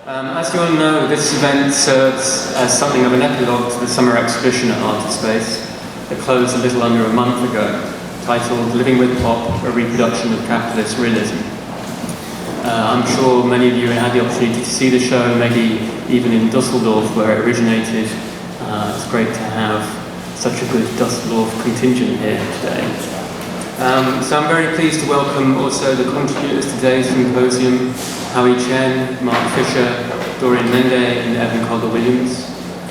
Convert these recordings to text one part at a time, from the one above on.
As you all know, this event serves as something of an epilogue to the summer exhibition at Artispace that closed a little under a month ago, titled Living with Pop, a Reproduction of Capitalist Realism. I'm sure many of you had the opportunity to see the show, maybe even in Dusseldorf where it originated. It's great to have such a good Dusseldorf contingent here today. So I'm very pleased to welcome also the contributors to today's symposium, Howie Chen, Mark Fisher, Dorian Mende, and Evan Calder-Williams.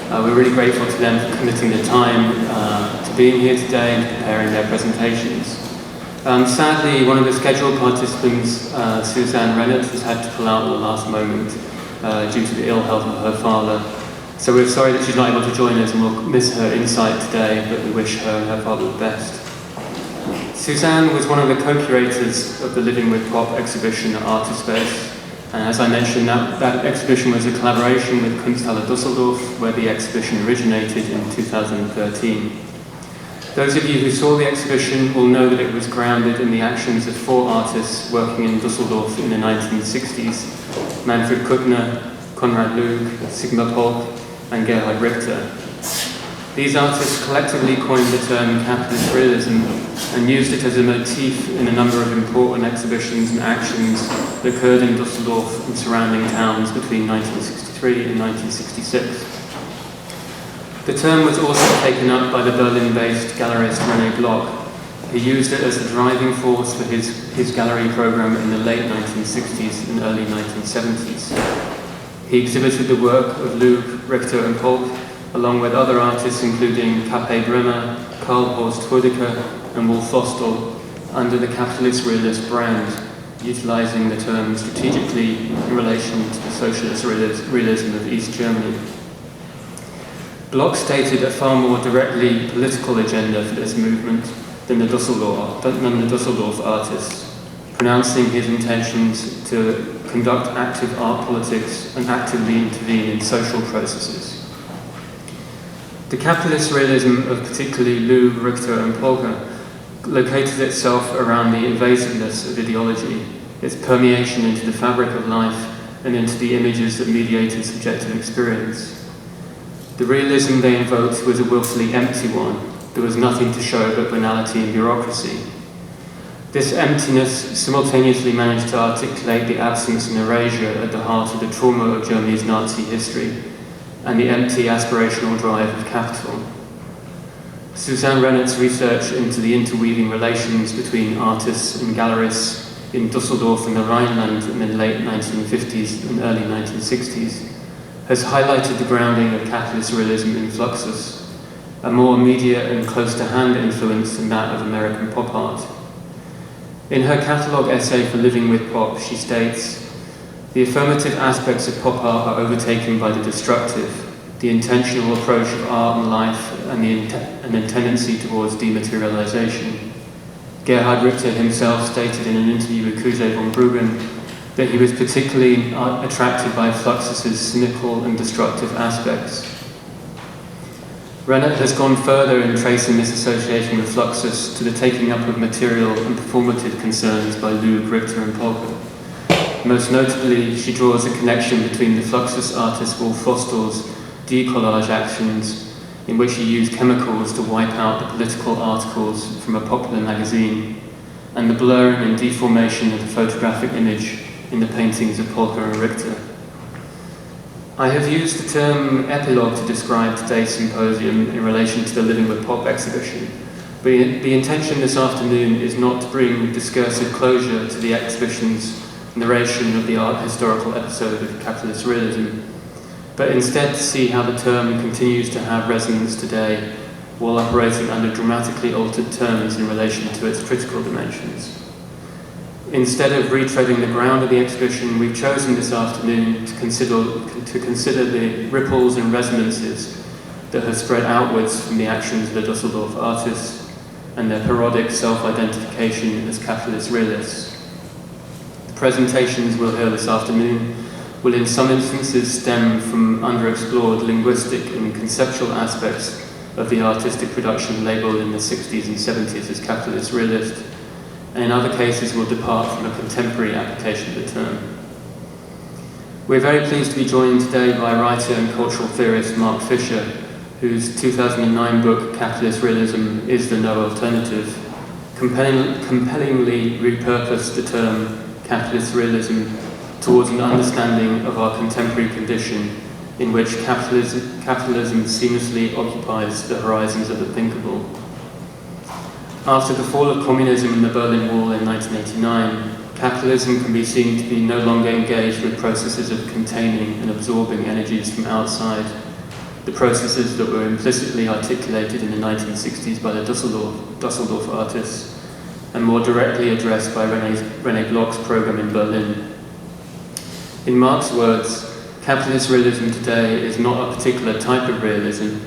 We're really grateful to them for committing the time to being here today and preparing their presentations. Sadly, one of the scheduled participants, Suzanne Rennert, has had to pull out at the last moment due to the ill health of her father. So we're sorry that she's not able to join us, and we'll miss her insight today, but we wish her and her father the best. Suzanne was one of the co-curators of the Living with Pop exhibition at Artispace. And as I mentioned, that exhibition was a collaboration with Kunsthalle Düsseldorf, where the exhibition originated in 2013. Those of you who saw the exhibition will know that it was grounded in the actions of 4 artists working in Düsseldorf in the 1960s: Manfred Kuttner, Konrad Lug, Sigmar Polk, and Gerhard Richter. These artists collectively coined the term capitalist realism and used it as a motif in a number of important exhibitions and actions that occurred in Düsseldorf and surrounding towns between 1963 and 1966. The term was also taken up by the Berlin-based gallerist René Bloch. He used it as the driving force for his gallery program in the late 1960s and early 1970s. He exhibited the work of Lug, Richter and Polk, along with other artists including K.P. Bremer, Karl Horst Rüdiger and Wolf Vostel, under the capitalist realist brand, utilizing the term strategically in relation to the socialist realism of East Germany. Bloch stated a far more directly political agenda for this movement than the Düsseldorf artists, pronouncing his intentions to conduct active art politics and actively intervene in social processes. The capitalist realism of particularly Lug, Richter and Polka located itself around the evasiveness of ideology, its permeation into the fabric of life and into the images that mediated subjective experience. The realism they invoked was a willfully empty one. There was nothing to show but banality and bureaucracy. This emptiness simultaneously managed to articulate the absence and erasure at the heart of the trauma of Germany's Nazi history and the empty aspirational drive of capital. Suzanne Rennert's research into the interweaving relations between artists and gallerists in Düsseldorf and the Rhineland in the late 1950s and early 1960s has highlighted the grounding of capitalist realism in Fluxus, a more immediate and close-to-hand influence than that of American pop art. In her catalogue essay for Living with Pop, she states, "The affirmative aspects of pop art are overtaken by the destructive, the intentional approach of art and life, and a tendency towards dematerialization." Gerhard Richter himself stated in an interview with Kuse von Bruggen that he was particularly attracted by Fluxus's cynical and destructive aspects. Rennert has gone further in tracing this association with Fluxus to the taking up of material and performative concerns by Lug, Richter and Polka. Most notably, she draws a connection between the Fluxus artist Wolf Vostel's decollage actions, in which he used chemicals to wipe out the political articles from a popular magazine, and the blurring and deformation of the photographic image in the paintings of Polka and Richter. I have used the term epilogue to describe today's symposium in relation to the Living with Pop exhibition, but the intention this afternoon is not to bring discursive closure to the exhibition's narration of the art historical episode of capitalist realism, but instead to see how the term continues to have resonance today while operating under dramatically altered terms in relation to its critical dimensions. Instead of retreading the ground of the exhibition, we've chosen this afternoon to consider the ripples and resonances that have spread outwards from the actions of the Düsseldorf artists and their parodic self-identification as capitalist realists. The presentations we'll hear this afternoon will in some instances stem from underexplored linguistic and conceptual aspects of the artistic production labelled in the 60s and 70s as capitalist realist, and in other cases will depart from a contemporary application of the term. We're very pleased to be joined today by writer and cultural theorist Mark Fisher, whose 2009 book, Capitalist Realism, is the No Alternative, compellingly repurposed the term capitalist realism towards an understanding of our contemporary condition in which capitalism seamlessly occupies the horizons of the thinkable. After the fall of communism and the Berlin Wall in 1989, capitalism can be seen to be no longer engaged with processes of containing and absorbing energies from outside, the processes that were implicitly articulated in the 1960s by the Dusseldorf artists, and more directly addressed by René Bloch's program in Berlin. In Marx's words, capitalist realism today is not a particular type of realism,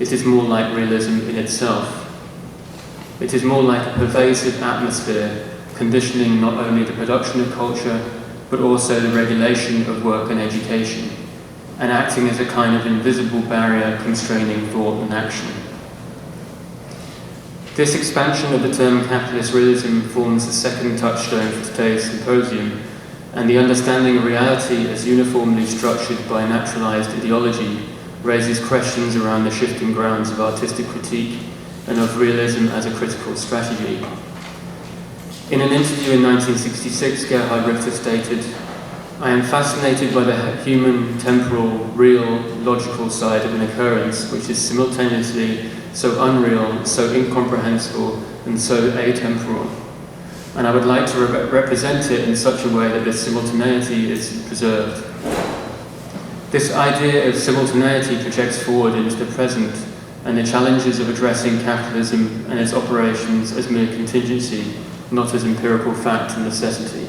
it is more like realism in itself. It is more like a pervasive atmosphere, conditioning not only the production of culture, but also the regulation of work and education, and acting as a kind of invisible barrier constraining thought and action. This expansion of the term capitalist realism forms the second touchstone for today's symposium, and the understanding of reality as uniformly structured by naturalized ideology raises questions around the shifting grounds of artistic critique and of realism as a critical strategy. In an interview in 1966, Gerhard Richter stated, "I am fascinated by the human, temporal, real, logical side of an occurrence which is simultaneously so unreal, so incomprehensible, and so atemporal. And I would like to represent it in such a way that this simultaneity is preserved." This idea of simultaneity projects forward into the present and the challenges of addressing capitalism and its operations as mere contingency, not as empirical fact and necessity.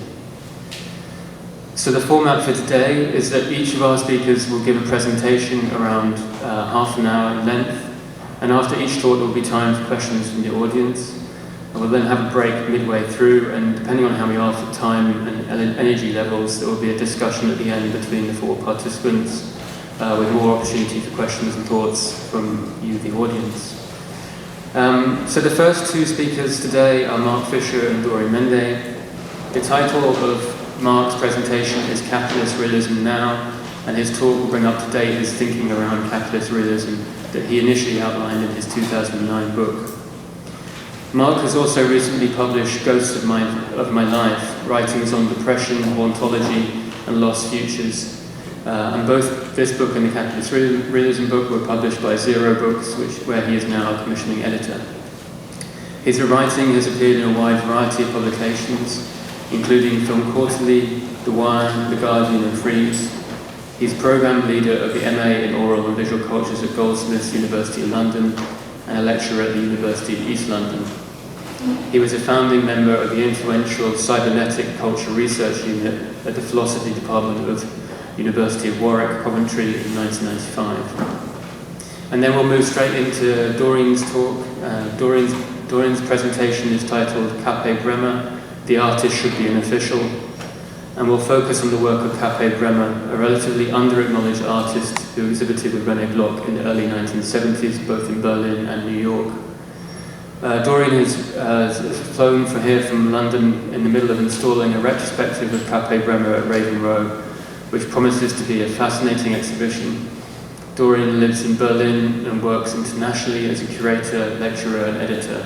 So the format for today is that each of our speakers will give a presentation around half an hour in length, and after each talk there will be time for questions from the audience. I will then have a break midway through, and depending on how we are for time and energy levels, there will be a discussion at the end between the four participants, with more opportunity for questions and thoughts from you, the audience. So the first two speakers today are Mark Fisher and Doreen Mende. The title of Mark's presentation is Capitalist Realism Now, and his talk will bring up to date his thinking around capitalist realism that he initially outlined in his 2009 book. Mark has also recently published Ghosts of My Life, Writings on Depression, Hauntology, and Lost Futures. And both this book and the Capitalist Realism book were published by Zero Books, where he is now a commissioning editor. His writing has appeared in a wide variety of publications, including Film Quarterly, The Wire, The Guardian, and Frieze. He's program leader of the MA in Oral and Visual Cultures at Goldsmiths, University of London, and a lecturer at the University of East London. He was a founding member of the influential Cybernetic Culture Research Unit at the Philosophy Department of University of Warwick, Coventry in 1995. And then we'll move straight into Doreen's talk. Doreen's presentation is titled Capé Bremer, The Artist Should Be an Official, and we'll focus on the work of Capé Bremer, a relatively under-acknowledged artist who exhibited with René Bloch in the early 1970s, both in Berlin and New York. Doreen has flown here from London in the middle of installing a retrospective of Capé Bremer at Raven Row, which promises to be a fascinating exhibition. Doreen lives in Berlin and works internationally as a curator, lecturer, and editor.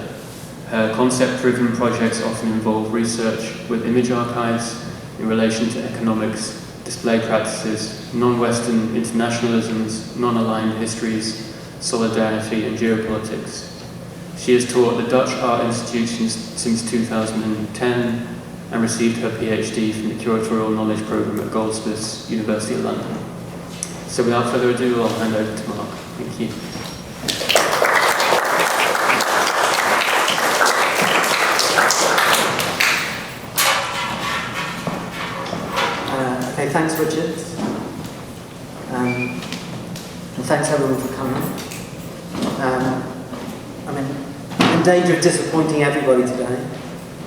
Her concept-driven projects often involve research with image archives in relation to economics, display practices, non-Western internationalisms, non-aligned histories, solidarity, and geopolitics. She has taught at the Dutch Art Institute since 2010 and received her PhD from the Curatorial Knowledge Programme at Goldsmiths, University of London. So without further ado, I'll hand over to Mark. Thank you. Okay, thanks, Richard. And thanks everyone for coming. I'm in danger of disappointing everybody today,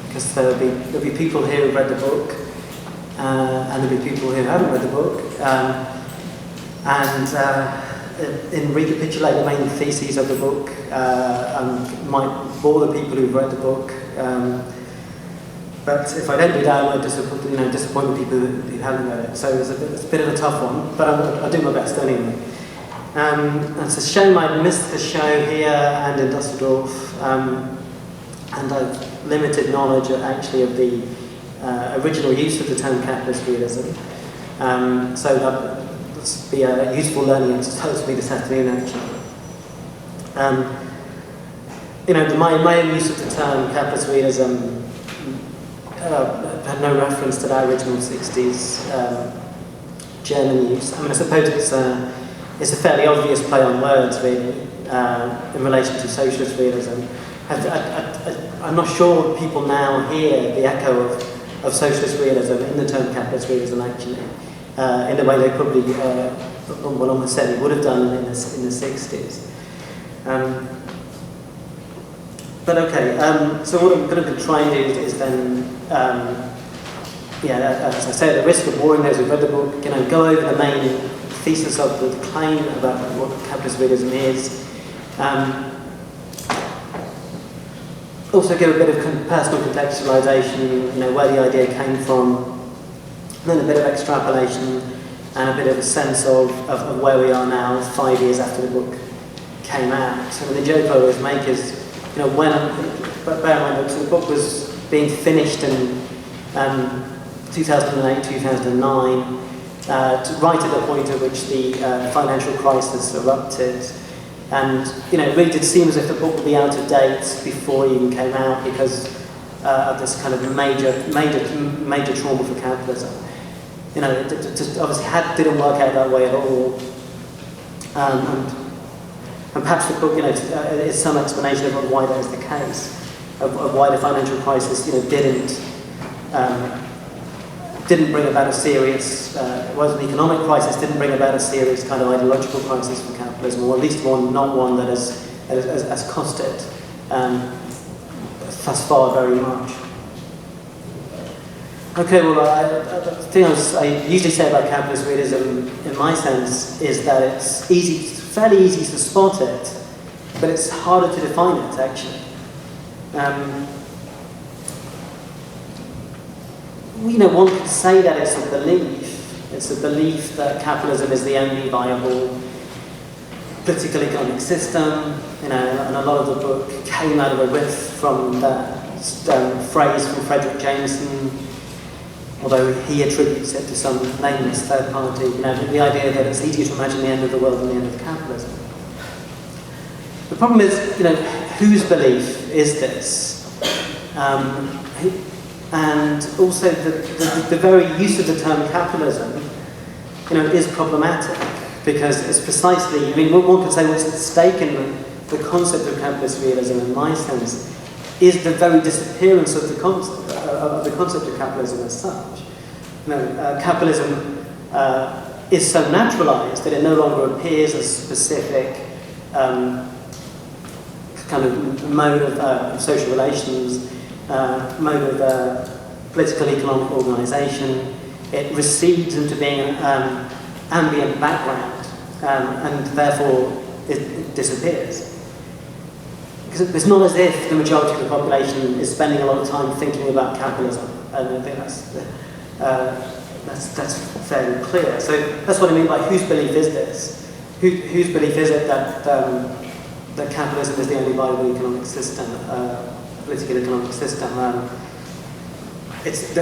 because there'll be people here who've read the book, and there'll be people who haven't read the book. In recapitulating the main theses of the book, might bore the people who've read the book. But if I don't do that, I might disappoint the people who haven't read it. So it's a bit of a tough one, but I'll do my best anyway. And so shame I missed the show here and in Dusseldorf, and I've limited knowledge actually of the original use of the term capitalist realism. So that'll be a useful learning exercise for me this afternoon actually. My own use of the term capitalist realism had no reference to that original 60s German use. I mean, I suppose it's a fairly obvious play on words, really, in relation to socialist realism. I'm not sure people now hear the echo of socialist realism in the term capitalist realism, actually, in the way they probably, almost certainly would have done in the 60s. But okay, so what I'm going to try and do is then, as I say, at the risk of boring those who've read the book, go over the main thesis of the claim about what capitalist realism is. Also give a bit of personal contextualisation, where the idea came from, then a bit of extrapolation, and a bit of a sense of where we are now, 5 years after the book came out. So the joke I always make is, bear in mind that the book was being finished in 2008, 2009, right at the point at which the financial crisis erupted. And, it really did seem as if the book would be out of date before it even came out because of this kind of major trauma for capitalism. It just obviously didn't work out that way at all. And perhaps the book, is some explanation of why that is the case, of why the financial crisis, didn't bring about a serious, well, the economic crisis didn't bring about a serious kind of ideological crisis for capitalism, or at least not one that has cost it thus far very much. Okay, well, the thing I usually say about capitalist realism, in my sense, is that it's fairly easy to spot it, but it's harder to define it, actually. One could say that it's a belief. It's a belief that capitalism is the only viable political economic system, and a lot of the book came out of a riff from that phrase from Frederick Jameson, although he attributes it to some nameless third party, the idea that it's easier to imagine the end of the world than the end of capitalism. The problem is, whose belief is this? And also the very use of the term capitalism, is problematic because it's precisely, one could say what's at stake in the concept of capitalist realism, in my sense, is the very disappearance of the concept of capitalism as such. Capitalism is so naturalized that it no longer appears as a specific kind of mode of social relations, mode of political economic organisation. It recedes into being an ambient background, and therefore it disappears. Because it's not as if the majority of the population is spending a lot of time thinking about capitalism. And I think that's fairly clear. So that's what I mean by whose belief is this? Whose belief is it that capitalism is the only viable economic system, political economic system? It's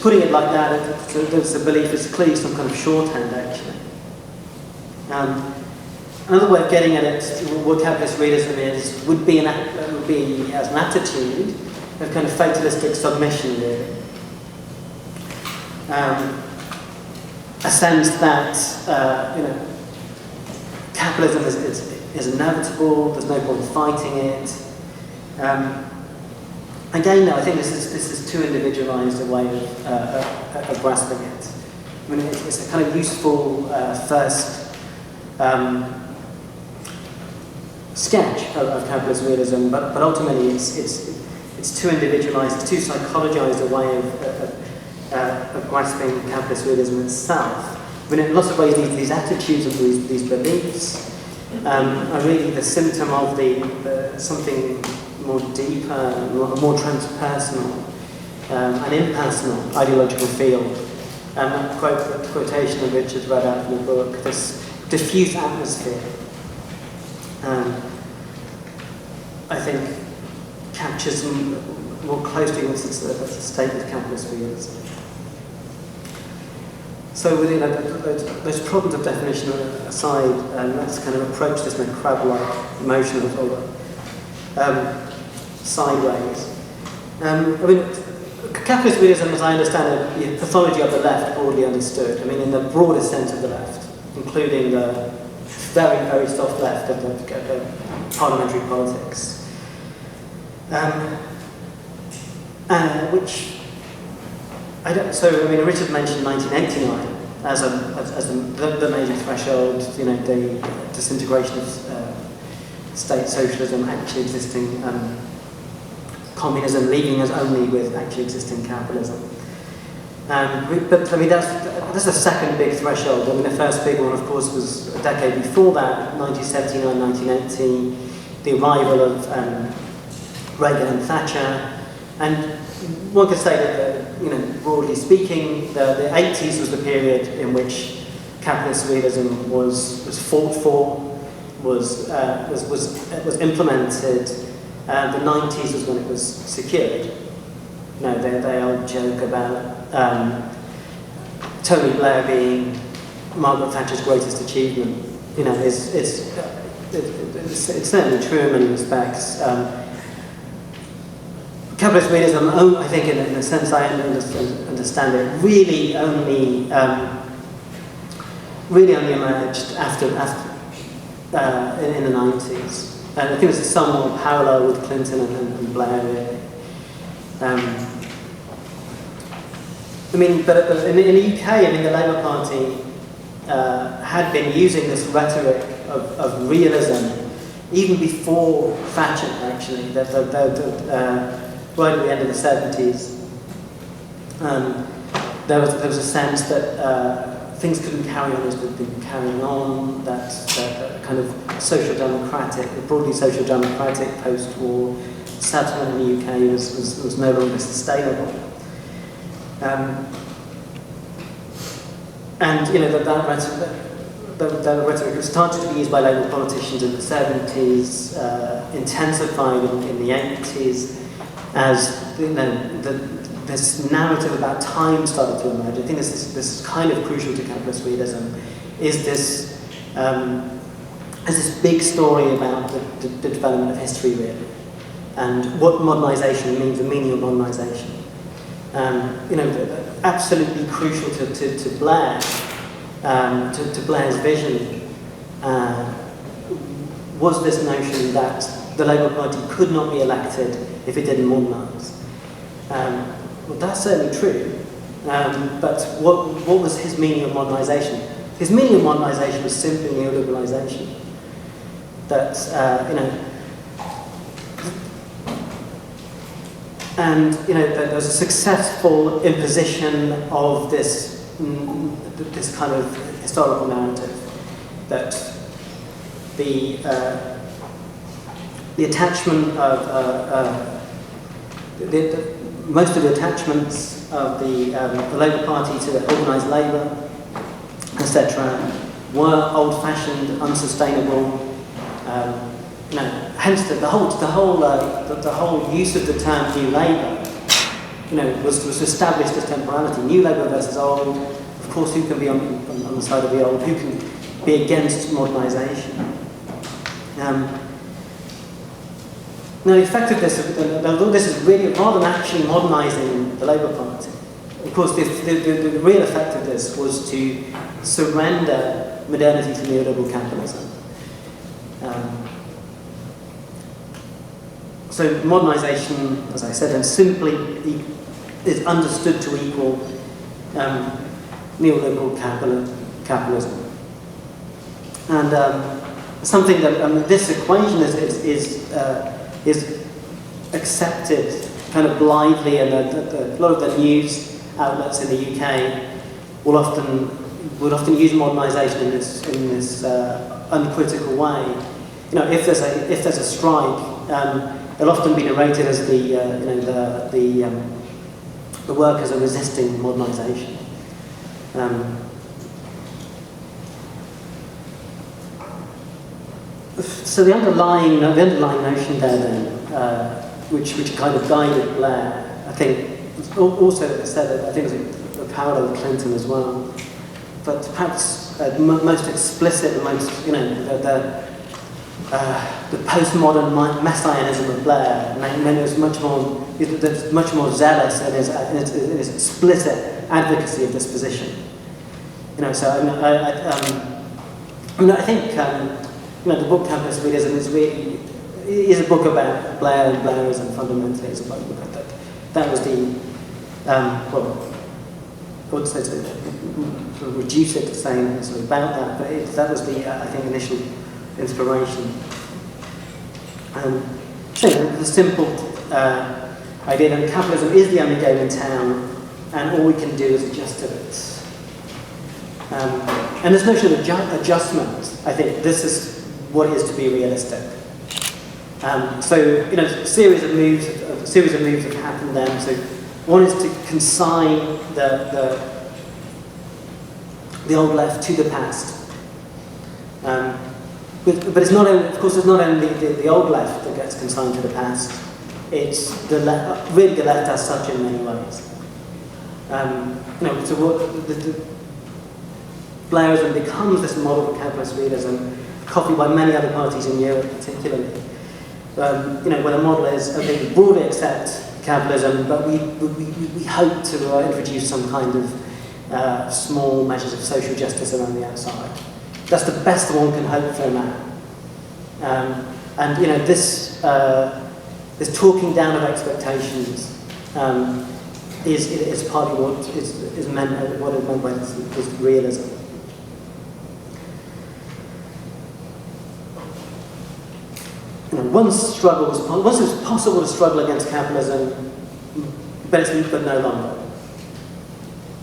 putting it like that. It's a belief. It's clearly some kind of shorthand, actually. Another way of getting at it, what capitalist realism is, would be as an attitude of kind of fatalistic submission, really. A sense that capitalism is inevitable. There's no point fighting it. Again, though, I think this is too individualised a way of grasping it. It's a kind of useful first sketch of capitalist realism, but ultimately it's too individualised, it's too psychologised a way of grasping capitalist realism itself. In lots of ways, these attitudes and these beliefs are really the symptom of the something more deeper, more transpersonal, an impersonal ideological field. And that quotation of Richard read out from the book, this diffuse atmosphere, I think captures more closely what's the state of capitalist realism. So within those problems of definition aside, let's kind of approach this in a crab-like motion of sideways. I mean, capitalist realism, as I understand it, the pathology of the left, broadly understood. I mean, in the broadest sense of the left, including the very, very soft left of the parliamentary politics. Which I don't. So I mean, Richard mentioned 1989 as the major threshold. You know, the disintegration of state socialism, actually existing communism, leaving us only with actually existing capitalism. But I mean, that's the second big threshold. I mean, the first big one, of course, was a decade before that, 1979, 1980, the arrival of Reagan and Thatcher, and one could say that, you know, broadly speaking, the 80s was the period in which capitalist realism was fought for, was implemented. The 90s was when it was secured. You know, they all joke about Tony Blair being Margaret Thatcher's greatest achievement. You know, it's certainly true in many respects. Capitalist realism, I think, in the sense I understand it, really only emerged after in the 90s. And I think there's a somewhat parallel with Clinton and Blair, really. I mean, but in the UK, I mean, the Labour Party had been using this rhetoric of realism even before Thatcher, actually. Right at the end of the 70s, there was a sense that things couldn't carry on as they'd been carrying on, that kind of social democratic, broadly social democratic post-war settlement in the UK was no longer sustainable. And you know, that rhetoric started to be used by Labour politicians in the 70s, intensified in the 80s, as you know, this narrative about time started to emerge. I think this is kind of crucial to capitalist realism. Is this big story about the development of history, really, and what modernisation means, the meaning of modernisation. You know, absolutely crucial to Blair, to Blair's vision, was this notion that the Labour Party could not be elected if it didn't modernise. Well, that's certainly true. But what was his meaning of modernisation? His meaning of modernisation was simply neoliberalisation. That, you know, and you know, there was a successful imposition of this kind of historical narrative that the attachment of most of the attachments of the Labour Party to organised labour, etc., were old-fashioned, unsustainable. You know, hence the whole use of the term New Labour, you know, was to establish this temporality. New Labour versus old. Of course, who can be on the side of the old? Who can be against modernisation? Now, the effect of this, although this is really rather than actually modernising the Labour Party, of course, the real effect of this was to surrender modernity to neoliberal capitalism. So modernisation, as I said, and simply is understood to equal neoliberal capitalism. And something that this equation is accepted kind of blithely, and a lot of the news outlets in the UK would often use modernisation in this uncritical way. You know, if there's a strike, it'll often be narrated as the the workers are resisting modernisation. So the underlying notion there then, which kind of guided Blair, I think, also said, I think it was a parallel with Clinton as well, but perhaps most explicit, the most, the postmodern messianism of Blair meant it was much more zealous in his explicit advocacy of this position. So I think the book Capitalist Realism is a book about Blair and Blairism fundamentally. It's about that was the I would say to reduce it to saying sort of about that, but that was the I think initial inspiration. So the simple idea that capitalism is the only game in town, and all we can do is adjust to it. And this notion of adjustment, I think this is what it is to be realistic. So a series of moves have happened then. So one is to consign the old left to the past. But it's not only, of course, it's not only the old left that gets consigned to the past. It's really the left as such in many ways. So what Blairism becomes this model for capitalist realism, copied by many other parties in Europe, particularly. Where the model is, okay, we broadly accept capitalism, but we hope to introduce some kind of small measures of social justice around the outside. That's the best one can hope for now. This talking down of expectations is partly what is meant by this realism. Once it was possible to struggle against capitalism, but no longer.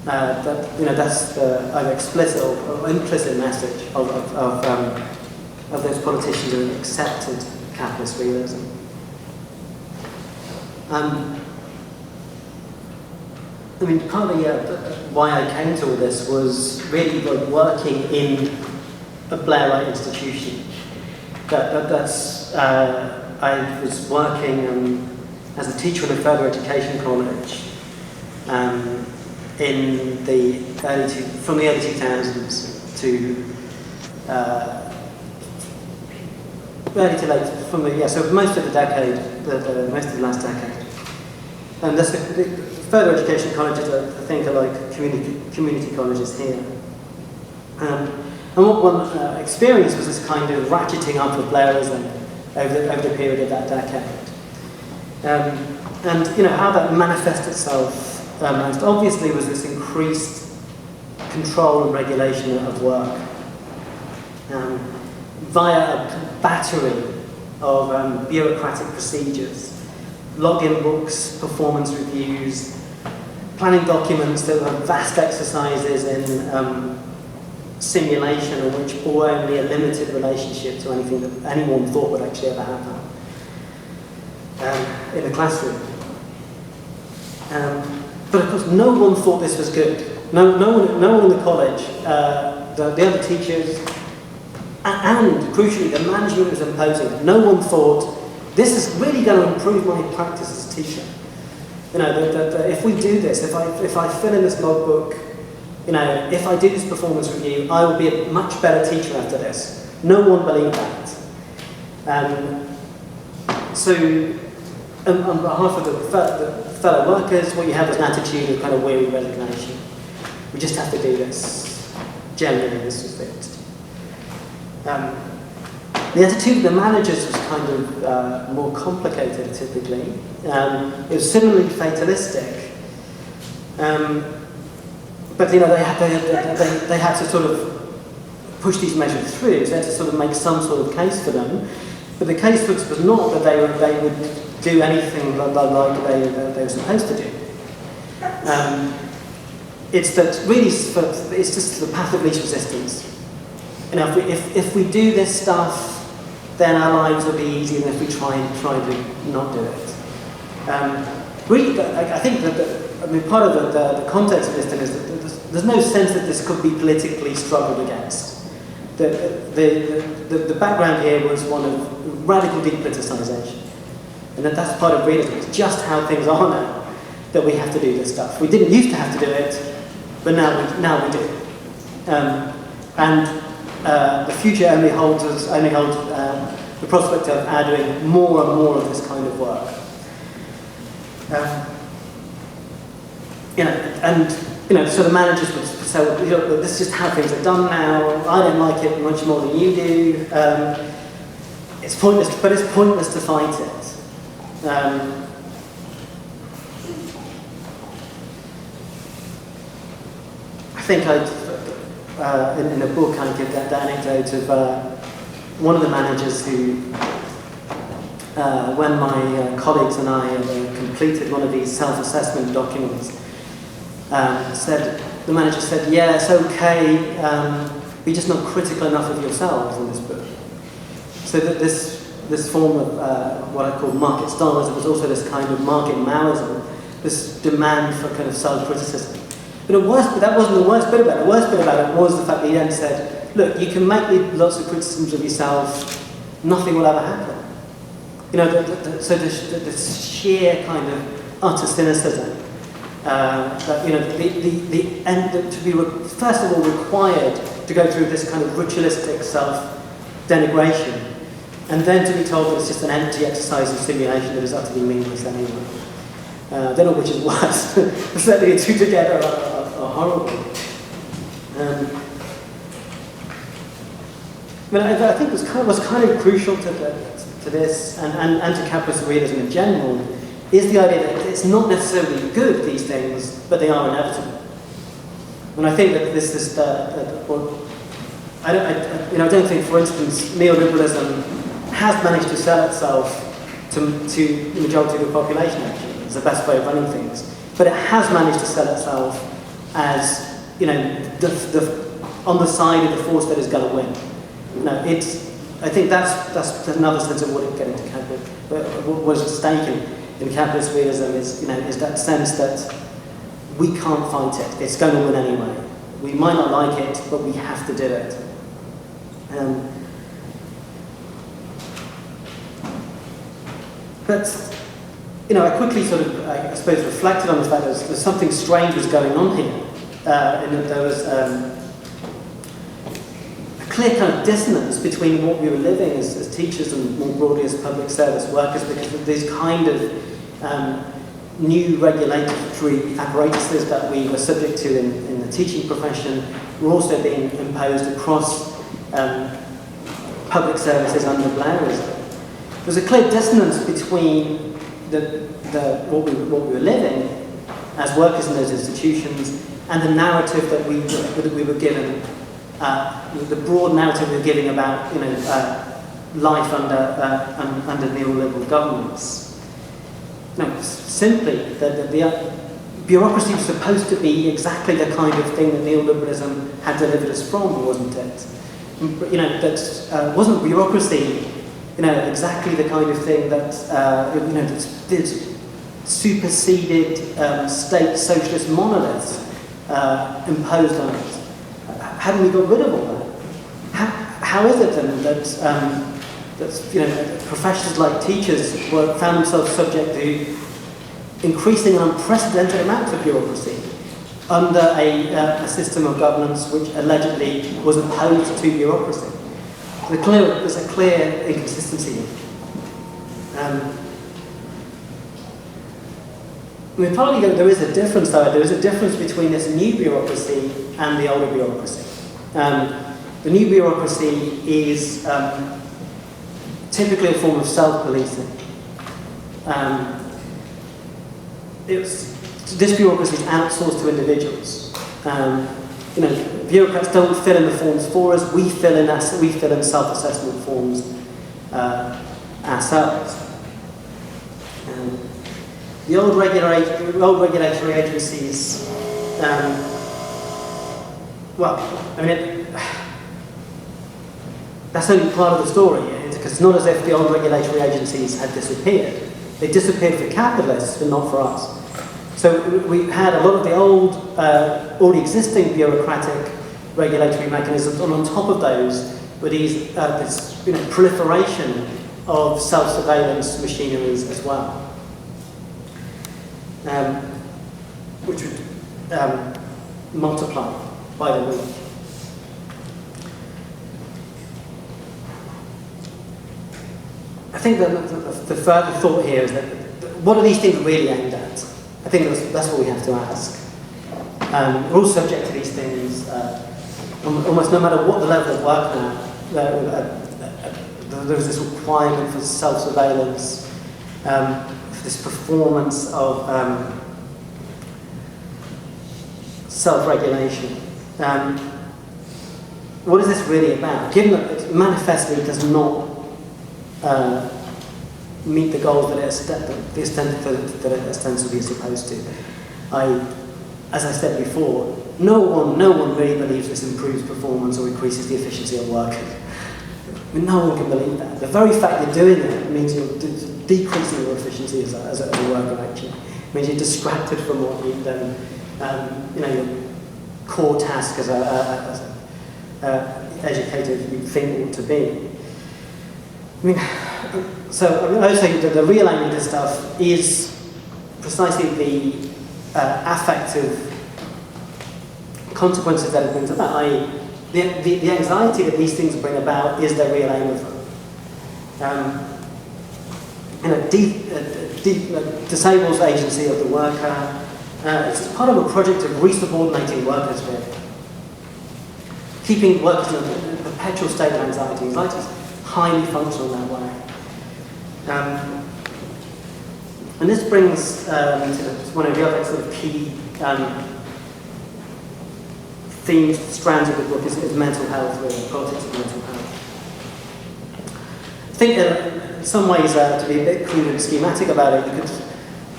That's the either explicit or implicit message of those politicians who accepted capitalist realism. Partly why I came to all this was really working in a Blairite institution. I was working as a teacher in a further education college from the early 2000s to early to late, so most of the decade, most of the last decade. And the further education colleges, I think, are like community colleges here. And what one experienced was this kind of ratcheting up of Blairism over the period of that decade. And how that manifests itself most obviously was this increased control and regulation of work via a battery of bureaucratic procedures, login books, performance reviews, planning documents that were vast exercises in simulation in which bore only a limited relationship to anything that anyone thought would actually ever happen in the classroom. But of course, no one thought this was good. No one in the college, the other teachers, and crucially, the management was imposing it. No one thought, this is really going to improve my practice as a teacher. If we do this, if I fill in this logbook, if I do this performance review, I will be a much better teacher after this. No one believed that. So, on behalf of the fellow workers, what you have is an attitude of kind of weary resignation. We just have to do this. Generally, this was fixed. The attitude of the managers was kind of more complicated, typically. It was similarly fatalistic. But they had to sort of push these measures through, so they had to sort of make some sort of case for them. But the case was not that they would do anything like they were supposed to do. It's that really it's just the path of least resistance. If we do this stuff, then our lives will be easier than if we try to not do it. Really, I think that I mean, part of the context of this thing is that there's no sense that this could be politically struggled against. The background here was one of radical depoliticisation. And that's part of realism. It's just how things are now that we have to do this stuff. We didn't used to have to do it, but now we do. The future only holds the prospect of doing more and more of this kind of work. So the managers would say, well, this is just how things are done now. I don't like it much more than you do. It's pointless, but it's pointless to fight it. I think in a book I give that anecdote of one of the managers who, when my colleagues and I completed one of these self-assessment documents, the manager said, yeah, it's okay, you're just not critical enough of yourselves in this book. So that this form of what I call market stylism was also this kind of market Maoism, this demand for kind of self-criticism. But that wasn't the worst bit about it. The worst bit about it was the fact that he then said, look, you can make lots of criticisms of yourself, nothing will ever happen. So the sheer kind of utter cynicism, to be first of all required to go through this kind of ritualistic self-denigration, and then to be told that it's just an empty exercise in simulation that is utterly meaningless anyway. I don't know which is worse. Certainly the two together are horrible. But I think what's kind of crucial to this and to capitalist realism in general is the idea that it's not necessarily good, these things, but they are inevitable. And I think that this is I don't think, for instance, neoliberalism has managed to sell itself to the majority of the population, actually. It's the best way of running things. But it has managed to sell itself as, on the side of the force that is going to win. I think that's another sense of what it getting to capital, what is at stake in capitalist realism is that sense that we can't fight it. It's going to win anyway. We might not like it, but we have to do it. But I quickly I suppose, reflected on the fact that there's something strange was going on here, and that there was a clear kind of dissonance between what we were living as teachers and more broadly as public service workers, because of these kind of new regulatory apparatuses that we were subject to in the teaching profession were also being imposed across public services under Blairism. There's a clear dissonance between what we were living as workers in those institutions and the narrative that we were given, the broad narrative we were giving about life under neoliberal governments. Simply that the bureaucracy was supposed to be exactly the kind of thing that neoliberalism had delivered us from, wasn't it? That wasn't bureaucracy. Exactly the kind of thing that that superseded state socialist monoliths imposed on us. Hadn't we got rid of all that? How is it then that professions like teachers found themselves subject to increasing and unprecedented amounts of bureaucracy under a system of governance which allegedly was opposed to bureaucracy? There's a clear inconsistency here. Partly there is a difference, though. There is a difference between this new bureaucracy and the older bureaucracy. The new bureaucracy is typically a form of self-policing. This bureaucracy is outsourced to individuals. Bureaucrats don't fill in the forms for us. We fill in self-assessment forms ourselves. The old regulatory agencies. That's only part of the story, because it's not as if the old regulatory agencies had disappeared. They disappeared for capitalists, but not for us. So we had a lot of the old, already existing bureaucratic regulatory mechanisms, and on top of those were these, this proliferation of self-surveillance machineries as well, which would multiply by the week. I think that the further thought here is that what are these things really aimed at? I think that's what we have to ask. We're all subject to these things, almost no matter what the level of work now. There's this requirement for self-surveillance, for this performance of self-regulation. What is this really about? Given that it manifestly does not meet the goals that the extent that it ostensibly is supposed to. As I said before, no one really believes this improves performance or increases the efficiency of work. I mean, no one can believe that. The very fact you're doing it means you're decreasing your efficiency as a worker, actually. It means you're distracted from what you've done, your core task as an educator you think ought to be. I mean, I would say that the real aim of this stuff is precisely the affective consequences that it brings about, i.e. the anxiety that these things bring about is the real aim of them. Disables agency of the worker. It's part of a project of resubordinating workers, really. Keeping workers in a perpetual state of anxiety. Anxiety is highly functional that way. And this brings to one of the other sort of key themes, strands of the book is mental health, really, politics of mental health. I think that in some ways, to be a bit crude and schematic about it, you could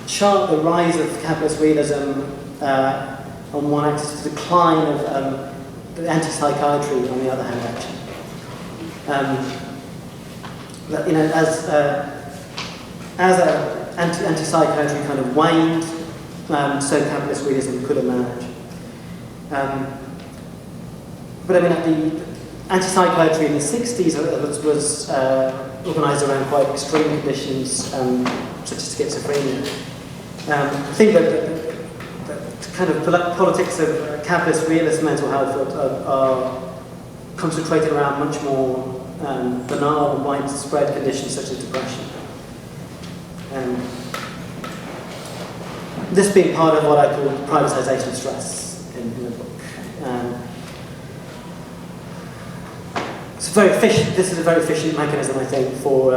chart the rise of capitalist realism on one axis, the decline of anti-psychiatry on the other hand, actually. As anti-psychiatry kind of waned, so capitalist realism could emerge. But I mean, the anti-psychiatry in the 60s was organised around quite extreme conditions, such as schizophrenia. I think that the kind of politics of capitalist realist mental health are concentrated around much more banal and widespread conditions such as depression. This being part of what I call privatisation stress in the book. It's very efficient. This is a very efficient mechanism, I think, for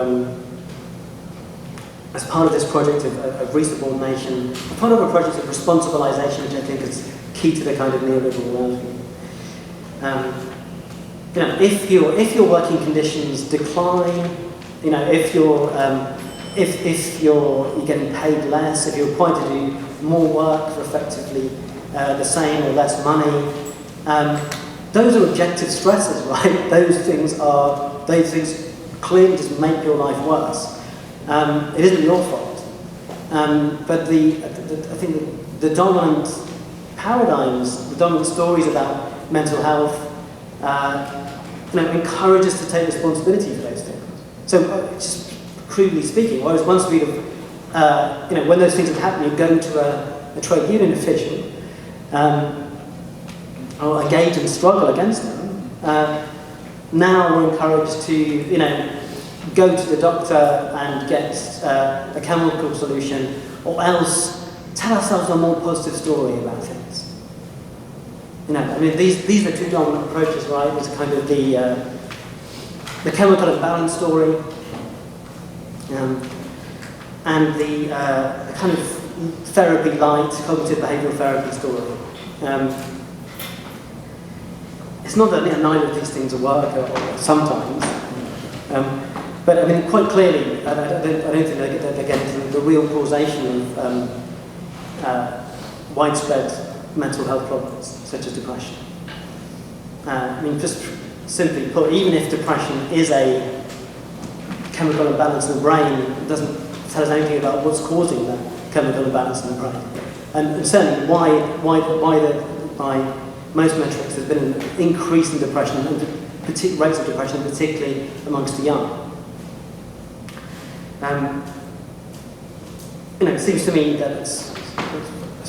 as part of this project of resubordination, part of a project of responsibilisation, which I think is key to the kind of neoliberal worldview. If your working conditions decline, if you're getting paid less, if you're required to do more work for effectively the same or less money, those are objective stresses, right? Those things clearly just make your life worse. It isn't your fault. But I think the dominant paradigms, the dominant stories about mental health, encourage us to take responsibility for those things. So, just crudely speaking, whereas once we'd have, when those things had happened, you'd go to a trade union official, or engage and struggle against them. Now we're encouraged to, go to the doctor and get a chemical solution, or else tell ourselves a more positive story about things. These are two dominant approaches, right? There's kind of the chemical imbalance story, and the kind of therapy-light, cognitive behavioural therapy story. It's not that neither of these things work, or sometimes, but I mean, quite clearly, I don't think they're getting to the real causation of widespread mental health problems, such as depression. Just simply put, even if depression is a chemical imbalance in the brain, it doesn't tell us anything about what's causing that chemical imbalance in the brain. and certainly by most metrics, there's been an increase in depression and rates of depression, particularly amongst the young. It seems to me that it's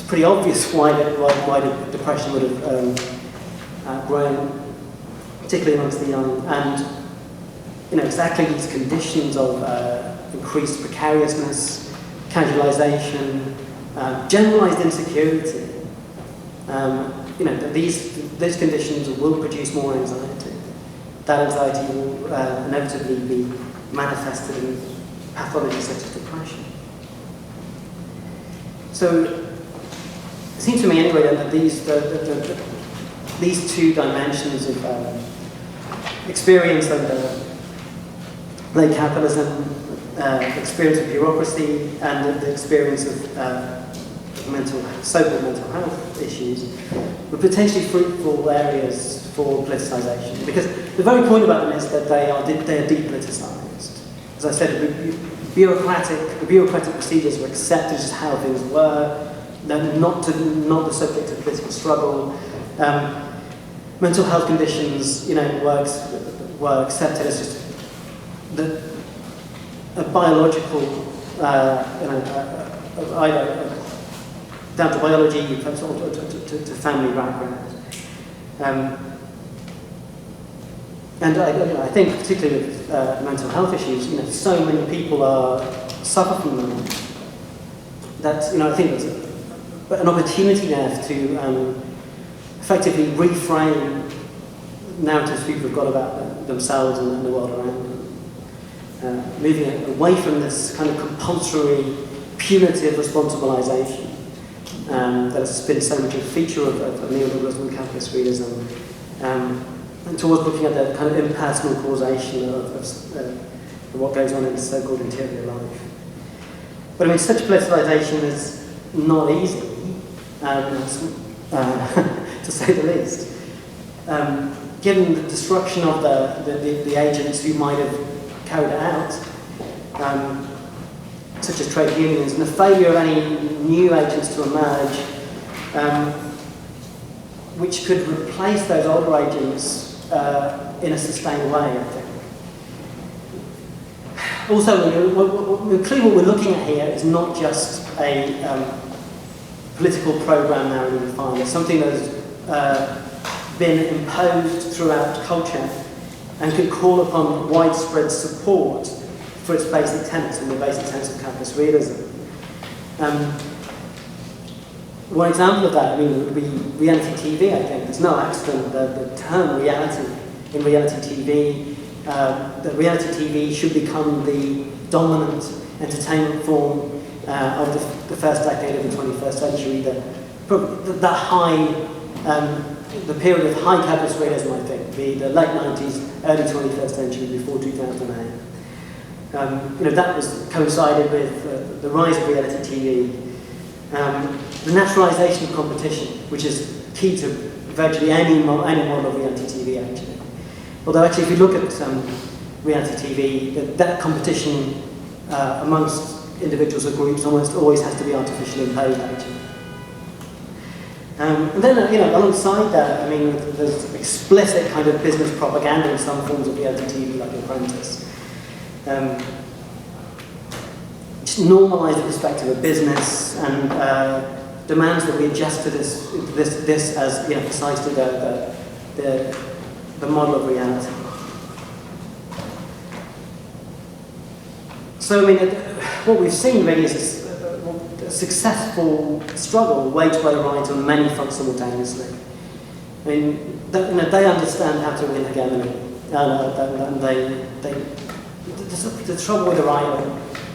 pretty obvious why the depression would have grown, particularly amongst the young, and exactly these conditions of increased precariousness, casualisation, generalised insecurity. These conditions will produce more anxiety. That anxiety will inevitably be manifested in pathologies such as depression. So it seems to me anyway that these two dimensions of experience of late capitalism, experience of bureaucracy, and the experience of so-called mental health issues were potentially fruitful areas for politicisation. Because the very point about them is that they are depoliticised. As I said, bureaucratic procedures were accepted as how things were, not the subject of political struggle. Mental health conditions, were accepted as just a biological, down to biology, to family background. And I think, particularly with mental health issues, so many people suffer from them that I think there's an opportunity there to effectively reframe narratives people have got about themselves and the world around them, moving away from this kind of compulsory, punitive responsibilisation that has been so much a feature of neoliberalism and capitalist realism. And towards looking at the kind of impersonal causation of what goes on in so-called interior life. But such politicalisation is not easy, to say the least. Given the destruction of the agents who might have carried it out, such as trade unions, and the failure of any new agents to emerge, which could replace those older agents in a sustained way, I think. Also, clearly what we're looking at here is not just a political programme narrowly defined. It's something that has been imposed throughout culture and can call upon widespread support for its basic tenets and the basic tenets of capitalist realism. One example of that, would be reality TV, I think. It's no accident that the term reality in reality TV, that reality TV should become the dominant entertainment form of the first decade of the 21st century, the period of high capitalist realism, I think, the late 90s, early 21st century, before 2008. That was coincided with the rise of reality TV, the naturalisation of competition, which is key to virtually any model of reality TV, actually. Although, actually, if you look at reality TV, that competition amongst individuals or groups almost always has to be artificially imposed, actually. And then, alongside that, there's explicit kind of business propaganda in some forms of reality TV, like The Apprentice. Just normalise the perspective of business and demands that we adjust to this as precisely the model of reality. So what we've seen really is a successful struggle waged by the right on many fronts simultaneously. They understand how to win hegemony, and the trouble with the right,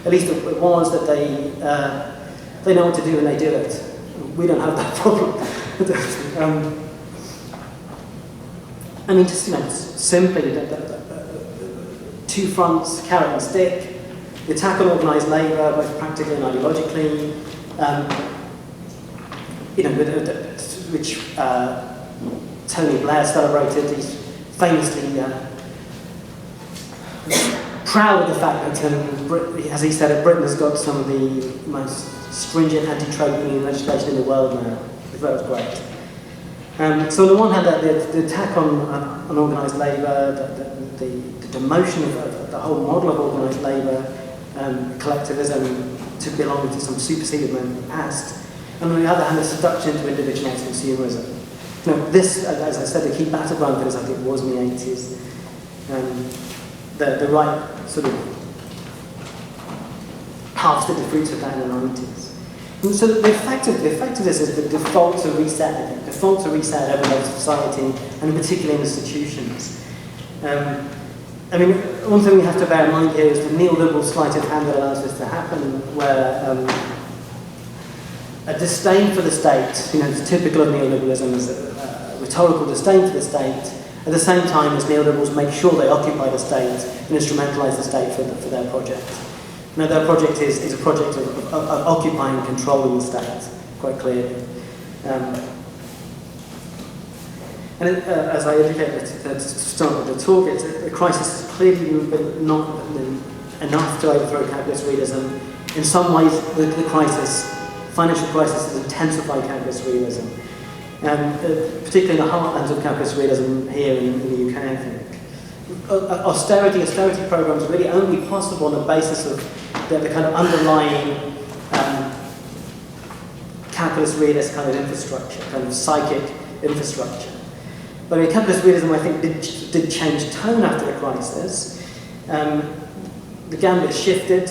at least it was that they know what to do and they do it. We don't have that problem. Simply two fronts, carrot and stick. The attack on organised labour, both practically and ideologically, which Tony Blair celebrated. He's famously proud of the fact that, as he said, Britain has got some of the most stringent anti-trade union legislation in the world now. I thought that was great. So on the one hand, the attack on organised labour, the demotion of the whole model of organised labour, collectivism to belong to some superseded moment of the past, and on the other hand, the seduction into individualised consumerism. This, as I said, the key battleground for this, I think, was in the 80s. The right sort of harvested the fruits of that in the 90s. And so the effect of this is the default to reset over most society, and particularly institutions. I mean, one thing we have to bear in mind here is the neoliberal sleight of hand that allows this to happen, where a disdain for the state, it's typical of neoliberalism, is a rhetorical disdain for the state, at the same time as neoliberals make sure they occupy the state and instrumentalise the state for their project. Their project is a project of occupying and controlling the state, quite clearly. And as I indicated to start with the talk, the crisis has clearly been not enough to overthrow capitalist realism. In some ways, the financial crisis has intensified capitalist realism, particularly in the heartlands of capitalist realism here in the UK, I think. Austerity programs are really only possible on the basis of the kind of underlying capitalist realist kind of infrastructure, kind of psychic infrastructure. But capitalist realism, I think, did change tone after the crisis. The gambit shifted.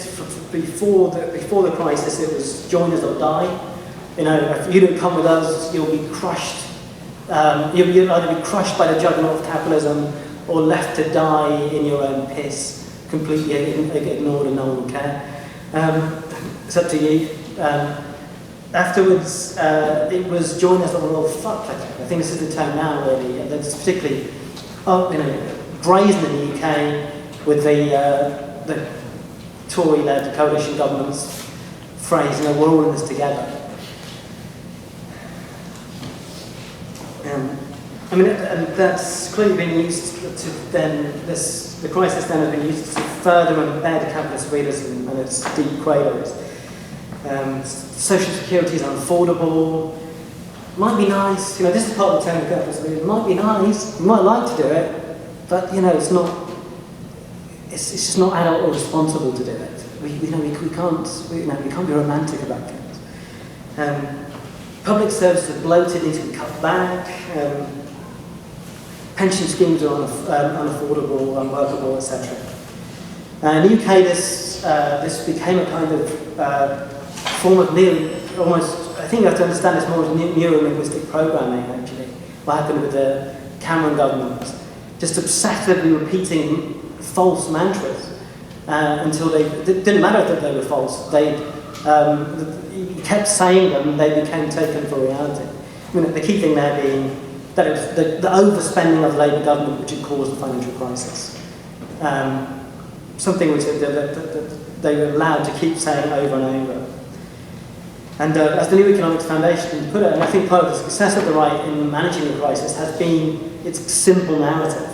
Before the crisis, it was join us or die. If you don't come with us, you'll be crushed. You'll either be crushed by the juggernaut of capitalism or left to die in your own piss, completely ignored and no one will care. It's up to you. Afterwards, it was join us or we're all fucked. I think this is the tone now, really. And it's particularly, brazen in the UK with the Tory-led coalition government's phrase, we're all in this together. And that's clearly been used to then, the crisis then has been used to further embed capitalist realism and its deep cradles. Social security is unaffordable, might be nice, this is part of the term of capitalist realism, might be nice, you might like to do it, but it's not, it's just not adult or responsible to do it. We can't be romantic about it. Public services are bloated, need to be cut back. Pension schemes are unaffordable, unworkable, etc. In the UK, this became a kind of form of I think you have to understand this more as neuro-linguistic programming, actually. What happened with the Cameron government, just obsessively repeating false mantras until it didn't matter that they were false. You kept saying them, and they became taken for reality. The key thing there being that it was the overspending of the Labour government which had caused the financial crisis. Something which they were allowed to keep saying over and over. And as the New Economics Foundation put it, and I think part of the success of the right in managing the crisis has been its simple narrative.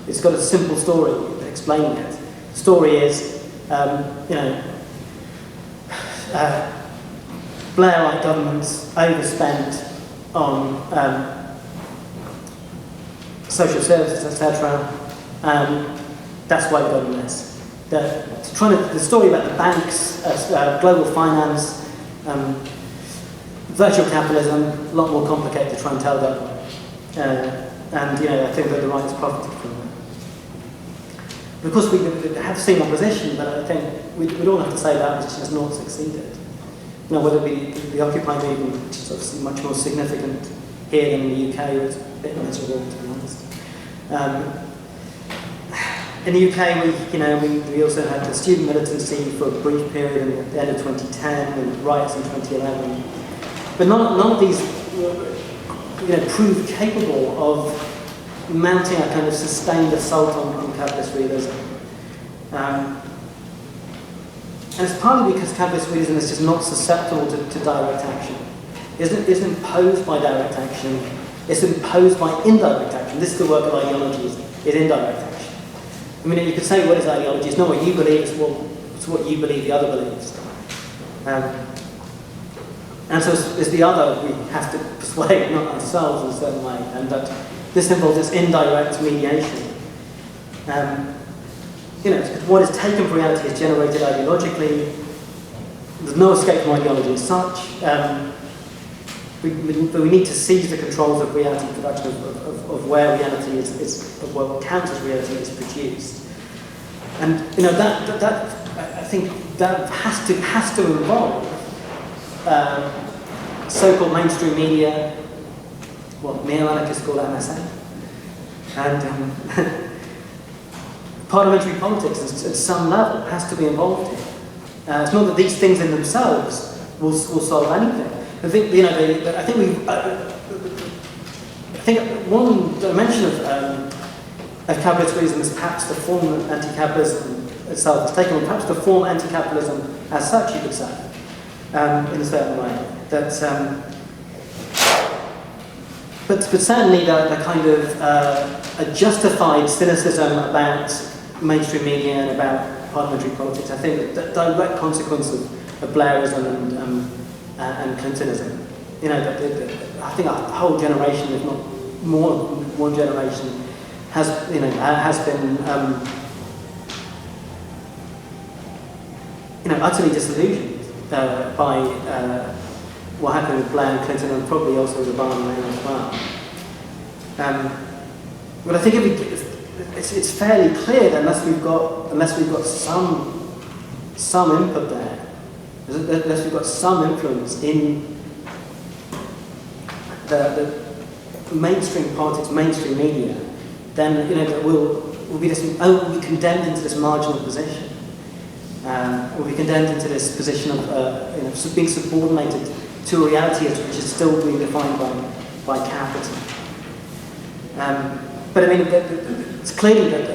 It's got a simple story explaining it. The story is, Blairite governments overspent on social services, etc. That's why we've got a mess. The story about the banks, global finance, virtual capitalism, a lot more complicated to try and tell that way. I think that the right has profited from that. But of course, we have seen opposition, but I think we'd all have to say that which has not succeeded. Whether it be the Occupy movement, which is obviously much more significant here than in the UK, it's a bit miserable, to be honest. In the UK, we also had the student militancy for a brief period at the end of 2010 and riots in 2011. But none of these proved capable of mounting a kind of sustained assault on capitalist realism. And it's partly because capitalist realism is just not susceptible to direct action. It isn't imposed by direct action, it's imposed by indirect action. This is the work of ideologies, is indirect action. You could say, what is ideology? It's not what you believe, it's what you believe the other believes. And so it's the other we have to persuade, not ourselves in a certain way, and that this involves this indirect mediation. What is taken for reality is generated ideologically. There's no escape from ideology as such. But we need to seize the controls of reality production, of where reality is of what counts as reality is produced. And that I think that has to involve so-called mainstream media, what neo-anarchists call MSA, and parliamentary politics at some level has to be involved here. It's not that these things in themselves will solve anything. I think one dimension of capitalist realism is perhaps the form of anti-capitalism itself is taken on, perhaps the form anti-capitalism as such, you could say, in a certain way. But certainly the kind of a justified cynicism about mainstream media and about parliamentary politics, I think the direct consequence of Blairism and Clintonism. I think a whole generation, if not more than one generation, has been utterly disillusioned by what happened with Blair and Clinton, and probably also with Obama as well. But I think it's fairly clear that unless we've got some input there, unless we've got some influence in the mainstream politics, mainstream media, then we'll be condemned into this marginal position. We'll be condemned into this position of being subordinated to a reality which is still being defined by capital. But I mean, it's clearly that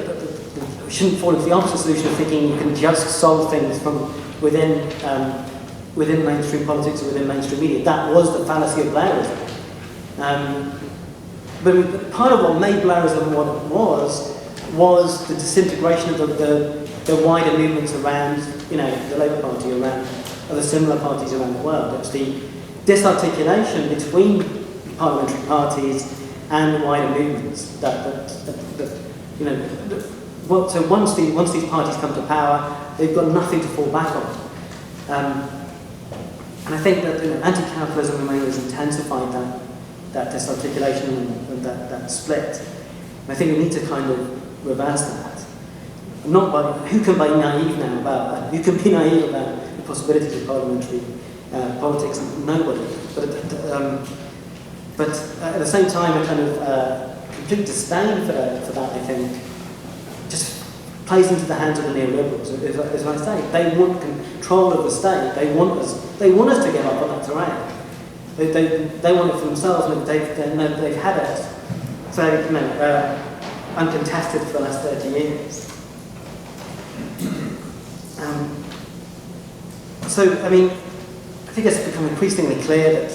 we shouldn't fall into the opposite solution of thinking you can just solve things from within mainstream politics or within mainstream media. That was the fallacy of Blairism. But part of what made Blairism what it was the disintegration of the wider movements around, the Labour Party, around other similar parties around the world. It's the disarticulation between parliamentary parties and the wider movements so once these parties come to power, they've got nothing to fall back on. And I think that anti-capitalism in many ways intensified that disarticulation and that split. And I think we need to kind of reverse that. Who can be naive now about that? Who can be naive about the possibilities of parliamentary politics? Nobody. But at the same time, a kind of complete disdain for that, I think, just plays into the hands of the neoliberals. As I say, they want control of the state. They want us to give up on that terrain. They want it for themselves, and they've had it. So uncontested for the last 30 years. So I mean, I think it's become increasingly clear that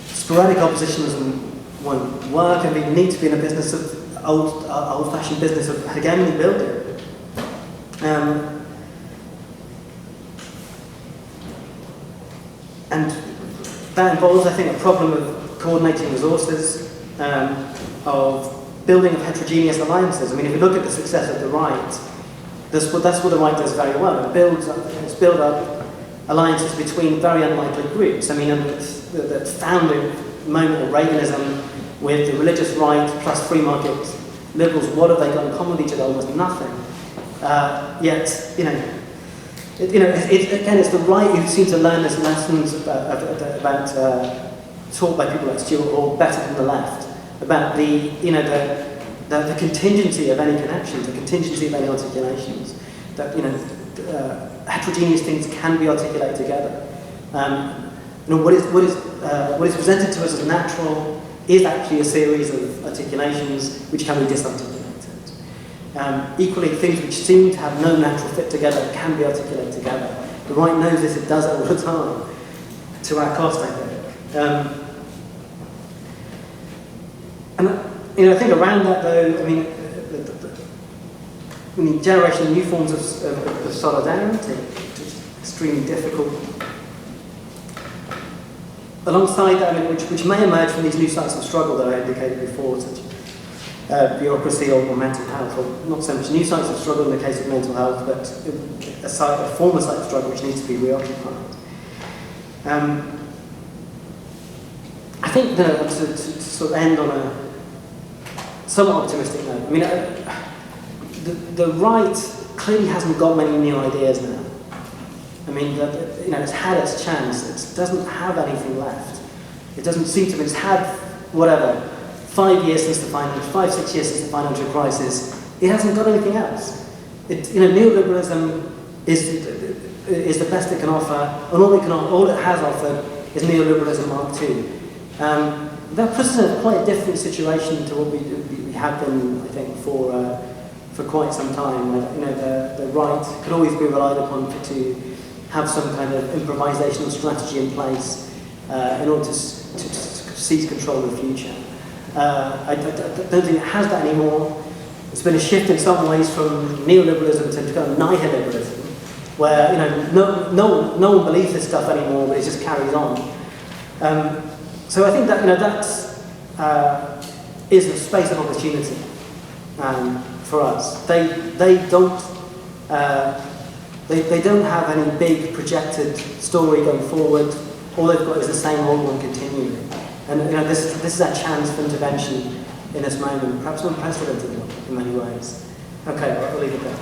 sporadic oppositionism won't work, and we need to be in a business of old-fashioned business of hegemony building. And that involves, I think, a problem of coordinating resources, of building of heterogeneous alliances. I mean, if we look at the success of the right, that's what the right does very well. It's built up alliances between very unlikely groups. I mean, the founding moment of Realism with the religious right plus free market liberals, what have they got in common with each other? Almost nothing. Yet, it's the right who seem to learn these lessons about taught by people like Stuart Hall better than the left, about the contingency of any connections, the contingency of any articulations, that heterogeneous things can be articulated together. What is presented to us as natural is actually a series of articulations which can be disarticulated. Equally, things which seem to have no natural fit together can be articulated together. The right knows this; it does it all the time, to our cost, I think. And I think around that, though, we need generation of new forms of solidarity. extremely difficult. Alongside that, I mean, which may emerge from these new sites of struggle that I indicated before, such as bureaucracy or mental health, or not so much new sites of struggle in the case of mental health, but a former site of struggle which needs to be reoccupied. I think that to sort of end on a somewhat optimistic note, I mean, the right clearly hasn't got many new ideas now. I mean, it's had its chance. It doesn't have anything left. It doesn't seem to. It's had whatever 5 years since the 6 years since the financial crisis. It hasn't got anything else. Neoliberalism is the best it can offer, and all it has offered is neoliberalism Mark II. That puts us in a quite different situation to what we have been, I think, for quite some time. The right could always be relied upon to have some kind of improvisational strategy in place in order to seize control of the future. I don't think it has that anymore. It's been a shift in some ways from neoliberalism to kind of nihiliberalism, where no one believes this stuff anymore, but it just carries on. So I think that that is a space of opportunity for us. They don't have any big projected story going forward. All they've got is the same old one continuing. And this is our chance for intervention in this moment, perhaps an unprecedented one in many ways. Okay, I'll leave it there.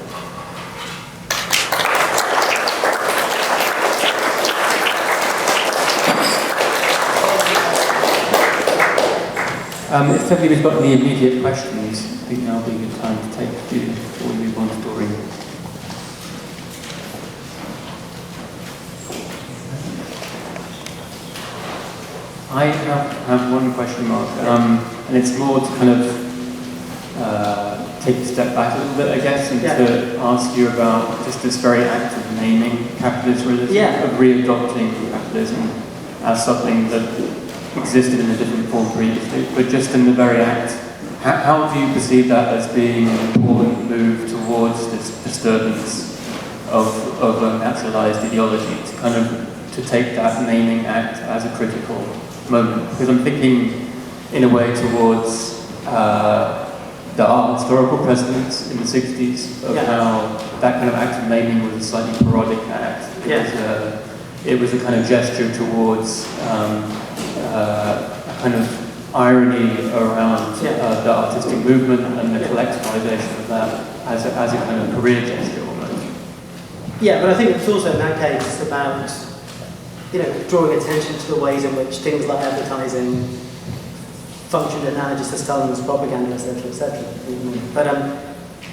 If everybody's got any immediate questions, I think now would be a good time to take a few before we move on to Doreen. I have one question, Mark, and it's more to kind of take a step back a little bit, I guess, and to ask you about just this very act of naming capitalism, of re-adopting capitalism as something that existed in a different form previously, but just in the very act, how do you perceive that as being an important move towards this disturbance of a naturalized ideology, to take that naming act as a critical moment? Because I'm thinking, in a way, towards our historical precedents in the 60s of how that kind of act of naming was a slightly parodic act. It was a kind of gesture towards a kind of irony around the artistic movement and the collectivization of that as a kind of career gesture almost. Yeah, but I think it's also in that case about drawing attention to the ways in which things like advertising functioned analogous to Stalin's propaganda, etc., etc. But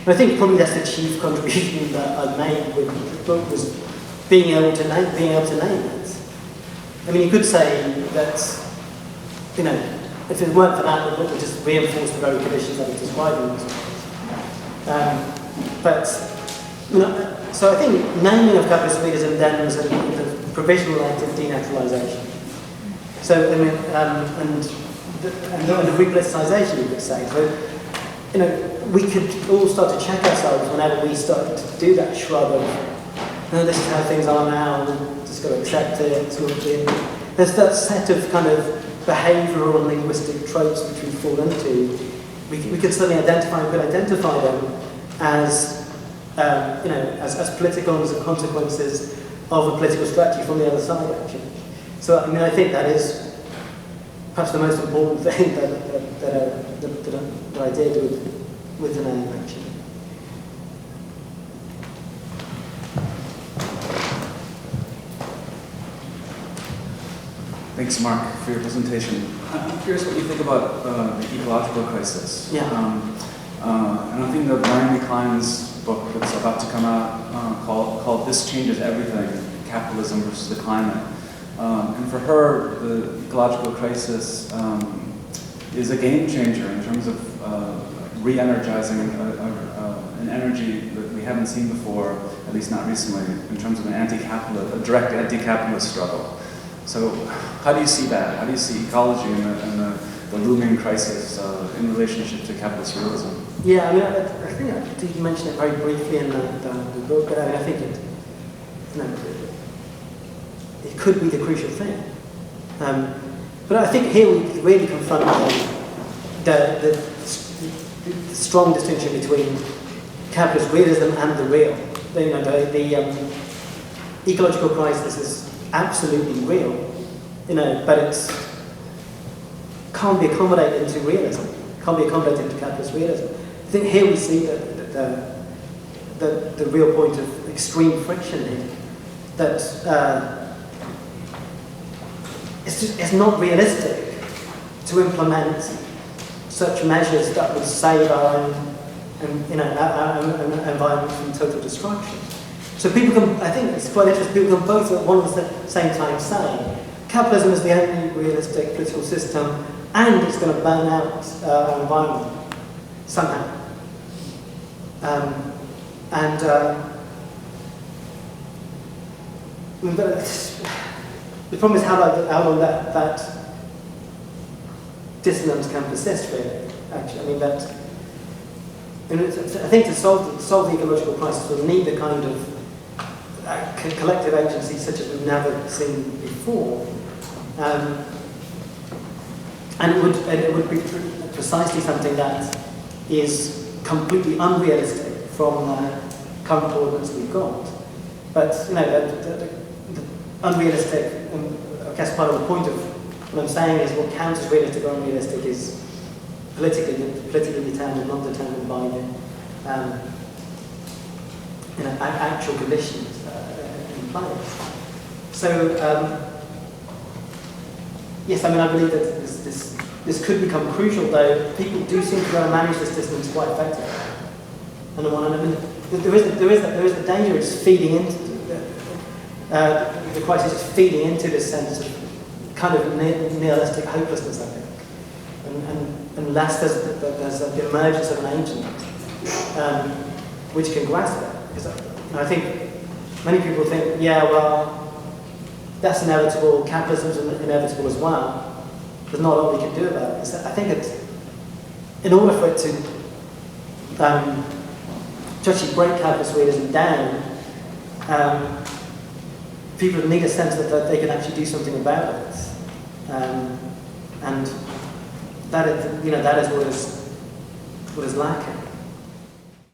I think probably that's the chief contribution that I've made with the book, was being able to name it. I mean, you could say that, if it weren't for that, the book would just reinforce the very conditions that it's describing. So I think naming of capitalist realism endowments and the provisional act of denaturalization. So, I mean, and the repoliticization, you could say. So, we could all start to check ourselves whenever we start to do that shrug of, this is how things are now, we've just got to accept it, sort of thing. There's that set of kind of behavioural and linguistic tropes which we fall into. We could certainly identify them as as political and as consequences of a political strategy from the other side, actually. So, I mean, I think that is perhaps the most important thing that I did with the name, actually. Thanks, Mark, for your presentation. I'm curious what you think about the ecological crisis. And I think that Brian McLean's book that's about to come out called This Changes Everything, Capitalism versus the Climate. And for her, the ecological crisis is a game changer in terms of re-energizing an energy that we haven't seen before, at least not recently, in terms of a direct anti-capitalist struggle. So how do you see that? How do you see ecology and the looming crisis in relationship to capitalist realism? Yeah, I mean, I think I did mention it very briefly in the book, but I mean, I think it could be the crucial thing. But I think here we really confront the strong distinction between capitalist realism and the real. The ecological crisis is absolutely real, but it can't be accommodated into realism, can't be accommodated into capitalist realism. I think here we see the real point of extreme friction here, that it's not realistic to implement such measures that would save our own our environment from total destruction. So people can, I think it's quite interesting, people can both at one and the same time say capitalism is the only realistic political system and it's going to burn out our environment somehow. But the problem is how long that dissonance can persist, really, actually. I think to solve the ecological crisis, we'll need a kind of collective agency such as we've never seen before. And it would be precisely something that is completely unrealistic from the current ordinance we've got. But the unrealistic, I guess part of the point of what I'm saying is what counts as realistic or unrealistic is politically determined, not determined by the actual conditions in place. So yes, I believe that this could become crucial, though people do seem to be able to manage this distance quite effectively. And there is a danger it's feeding into the crisis is feeding into this sense of kind of nihilistic hopelessness, I think. And unless there's the emergence of an agent which can grasp it. Because I think many people think, yeah, well, that's inevitable, capitalism's inevitable as well. There's not a lot we can do about it. I think that in order for it to actually break capitalist realism down, people need a sense that they can actually do something about it. And that is what is lacking.